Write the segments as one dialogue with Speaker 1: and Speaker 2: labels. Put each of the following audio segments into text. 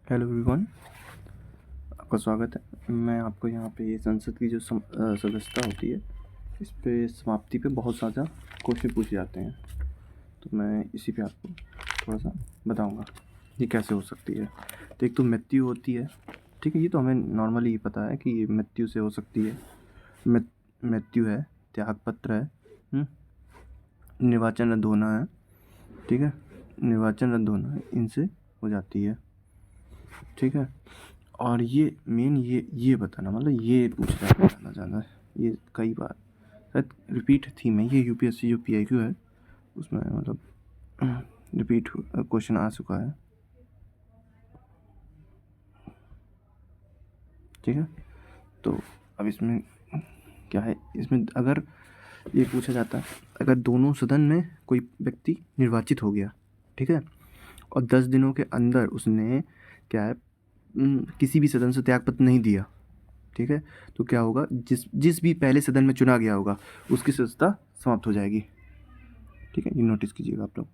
Speaker 1: Hello everyone, आपका स्वागत है। मैं आपको यहाँ पे ये संसद की जो सदस्यता होती है, इस पे समाप्ति पे बहुत ज़्यादा क्वेश्चन पूछे जाते हैं, तो मैं इसी पे आपको थोड़ा सा बताऊँगा ये कैसे हो सकती है। तो एक तो मृत्यु होती है, ठीक है, ये तो हमें नॉर्मली ही पता है कि ये मृत्यु से हो सकती है। मृत्यु है, त्यागपत्र है, निर्वाचन रद्द होना है, ठीक है, निर्वाचन रद्द होना है, इनसे हो जाती है, ठीक है। और ये मेन ये बताना, मतलब ये पूछना जाना ज़्यादा है, ये कई बार शायद रिपीट थीम है, ये यूपीएससी जो पीआईक्यू है उसमें मतलब रिपीट क्वेश्चन आ चुका है, ठीक है। तो अब इसमें क्या है, इसमें अगर ये पूछा जाता है, अगर दोनों सदन में कोई व्यक्ति निर्वाचित हो गया, ठीक है, और 10 दिनों के अंदर उसने क्या है किसी भी सदन से त्यागपत्र नहीं दिया, ठीक है, तो क्या होगा, जिस भी पहले सदन में चुना गया होगा उसकी सदस्यता समाप्त हो जाएगी, ठीक है, ये नोटिस कीजिएगा आप लोग,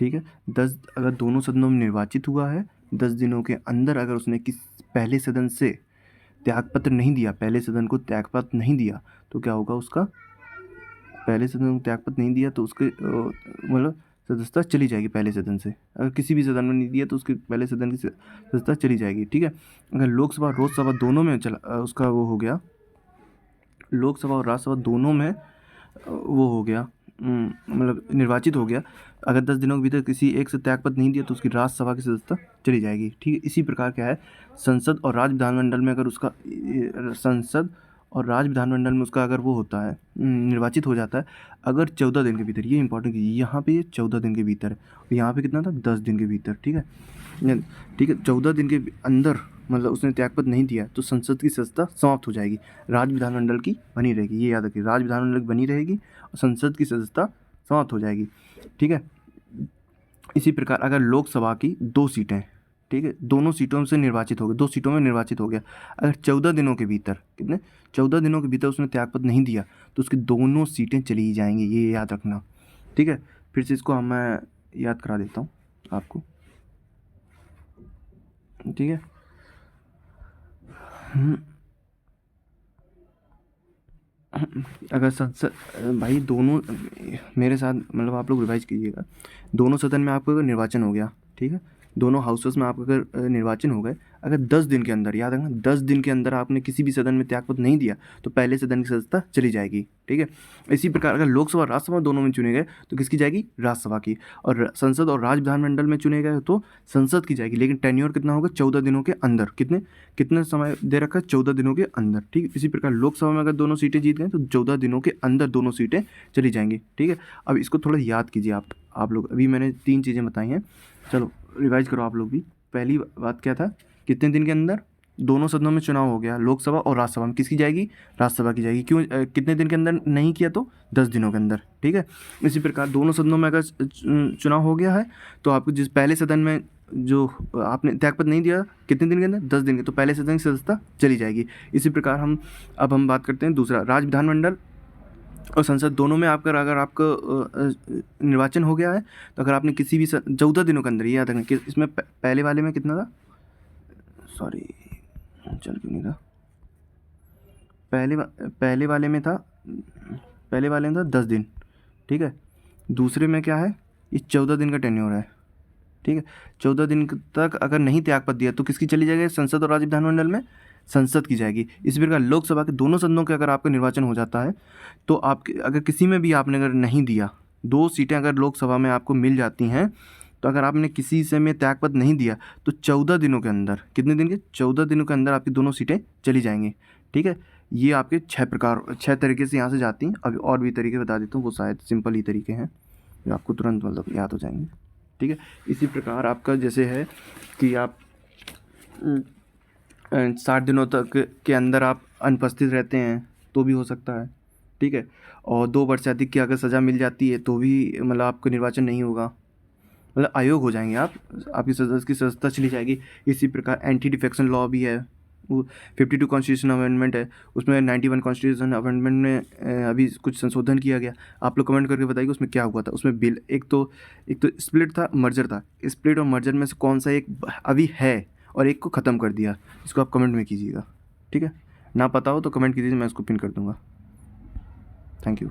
Speaker 1: ठीक है। अगर दोनों सदनों में निर्वाचित हुआ है, 10 दिनों के अंदर अगर उसने पहले सदन से त्यागपत्र नहीं दिया, पहले सदन को त्यागपत्र नहीं दिया, तो क्या होगा, उसका पहले सदन को त्यागपत्र नहीं दिया तो उसके मतलब सदस्यता चली जाएगी पहले सदन से। अगर किसी भी सदन में नहीं दिया तो उसके पहले सदन की सदस्यता चली जाएगी, ठीक है। अगर लोकसभा राज्यसभा दोनों में चला उसका वो हो गया, लोकसभा और राज्यसभा दोनों में वो हो गया, मतलब निर्वाचित हो गया, अगर 10 दिनों के भीतर किसी एक से त्यागपत्र नहीं दिया तो उसकी राज्यसभा की सदस्यता चली जाएगी, ठीक है। इसी प्रकार क्या है, संसद और राज्य विधानमंडल में अगर उसका संसद और राज्य विधानमंडल में उसका अगर वो होता है, निर्वाचित हो जाता है, अगर 14 दिन के भीतर, ये इंपॉर्टेंट है, यहाँ पे 14 दिन के भीतर है, यहाँ पे कितना था, 10 दिन के भीतर, ठीक है, ठीक है, 14 दिन के अंदर मतलब उसने त्यागपत्र नहीं दिया तो संसद की सदस्यता समाप्त हो जाएगी, राज्य विधानमंडल की बनी रहेगी, ये याद रखिए, राज्य विधानमंडल की बनी रहेगी और संसद की सदस्यता समाप्त हो जाएगी, ठीक है। इसी प्रकार अगर लोकसभा की 2 सीटें, ठीक है, दोनों सीटों से निर्वाचित हो गए, 2 सीटों में निर्वाचित हो गया, अगर 14 दिनों के भीतर, कितने 14 दिनों के भीतर उसने त्यागपत्र नहीं दिया तो उसकी दोनों सीटें चली जाएंगी, ये याद रखना, ठीक है। फिर से इसको मैं याद करा देता हूँ आपको, ठीक है। अगर संसद, भाई दोनों मेरे साथ मतलब आप लोग रिवाइज कीजिएगा, दोनों सदन में आपका अगर निर्वाचन हो गया, ठीक है, दोनों हाउसेस में आपका अगर निर्वाचन हो गए, अगर 10 दिन के अंदर, याद रखना 10 दिन के अंदर आपने किसी भी सदन में त्यागपत्र नहीं दिया तो पहले सदन की सदस्यता चली जाएगी, ठीक है। इसी प्रकार अगर लोकसभा राज्यसभा दोनों में चुने गए तो किसकी जाएगी, राज्यसभा की, और संसद और राज्य विधानमंडल में चुने गए तो संसद की जाएगी, लेकिन टेन्योर कितना होगा, 14 दिनों के अंदर, कितने समय दे रखा है, 14 दिनों के अंदर, ठीक है। इसी प्रकार लोकसभा में अगर दोनों सीटें जीत गए तो 14 दिनों के अंदर दोनों सीटें चली जाएंगी, ठीक है। अब इसको थोड़ा याद कीजिए आप लोग, अभी मैंने 3 चीज़ें बताई हैं, चलो रिवाइज करो आप लोग भी। पहली बात क्या था, कितने दिन के अंदर दोनों सदनों में चुनाव हो गया, लोकसभा और राज्यसभा में किसकी जाएगी, राज्यसभा की जाएगी, क्यों कितने दिन के अंदर नहीं किया तो 10 दिनों के अंदर, ठीक है। इसी प्रकार दोनों सदनों में अगर चुनाव हो गया है तो आपको जिस पहले सदन में जो आपने त्यागपत्र नहीं दिया, कितने दिन के अंदर, 10 दिन के, तो पहले सदन की सदस्यता चली जाएगी। इसी प्रकार हम बात करते हैं दूसरा, राज्य विधानमंडल और संसद दोनों में आपका अगर आपका निर्वाचन हो गया है तो अगर आपने किसी भी 14 दिनों के अंदर, ये याद रखना कि इसमें पहले वाले में कितना था, सॉरी चल क्यों नहीं था, पहले वाले में था, 10 दिन, ठीक है। दूसरे में क्या है, ये 14 दिन का टेन्योर है, ठीक है। 14 दिन तक अगर नहीं त्यागपत्र दिया तो किसकी चली जाएगी, संसद और राज्य विधानमंडल में संसद की जाएगी। इसी प्रकार लोकसभा के दोनों सदनों के अगर आपका निर्वाचन हो जाता है तो आपके अगर किसी में भी आपने अगर नहीं दिया, 2 सीटें अगर लोकसभा में आपको मिल जाती हैं तो अगर आपने किसी से में त्यागपत्र नहीं दिया तो 14 दिनों के अंदर, कितने दिन के, 14 दिनों के अंदर आपकी दोनों सीटें चली जाएंगी, ठीक है। ये आपके 6 तरीके से यहाँ से जाती हैं। अभी और भी तरीके बता देता हूँ, वो शायद सिंपल ही तरीके हैं जो आपको तुरंत मतलब याद हो जाएंगे, ठीक है। इसी प्रकार आपका जैसे है कि आप 60 दिनों तक के अंदर आप अनुपस्थित रहते हैं तो भी हो सकता है, ठीक है। और 2 वर्ष से अधिक की अगर सज़ा मिल जाती है तो भी मतलब आपका निर्वाचन नहीं होगा, मतलब अयोग्य हो जाएंगे आप, आपकी सदस्य की सदस्यता चली जाएगी। इसी प्रकार एंटी डिफेक्शन लॉ भी है, वो 52 कॉन्स्टिट्यूशन अमेंडमेंट है, उसमें 91 कॉन्स्टिट्यूशन अमेंडमेंट में अभी कुछ संशोधन किया गया। आप लोग कमेंट करके बताइए उसमें क्या हुआ था। उसमें बिल एक तो स्प्लिट था, मर्जर था, स्प्लिट और मर्जर में से कौन सा एक अभी है और एक को ख़त्म कर दिया। इसको आप कमेंट में कीजिएगा, ठीक है। ना पता हो तो कमेंट कीजिए, मैं इसको पिन कर दूँगा। Thank you.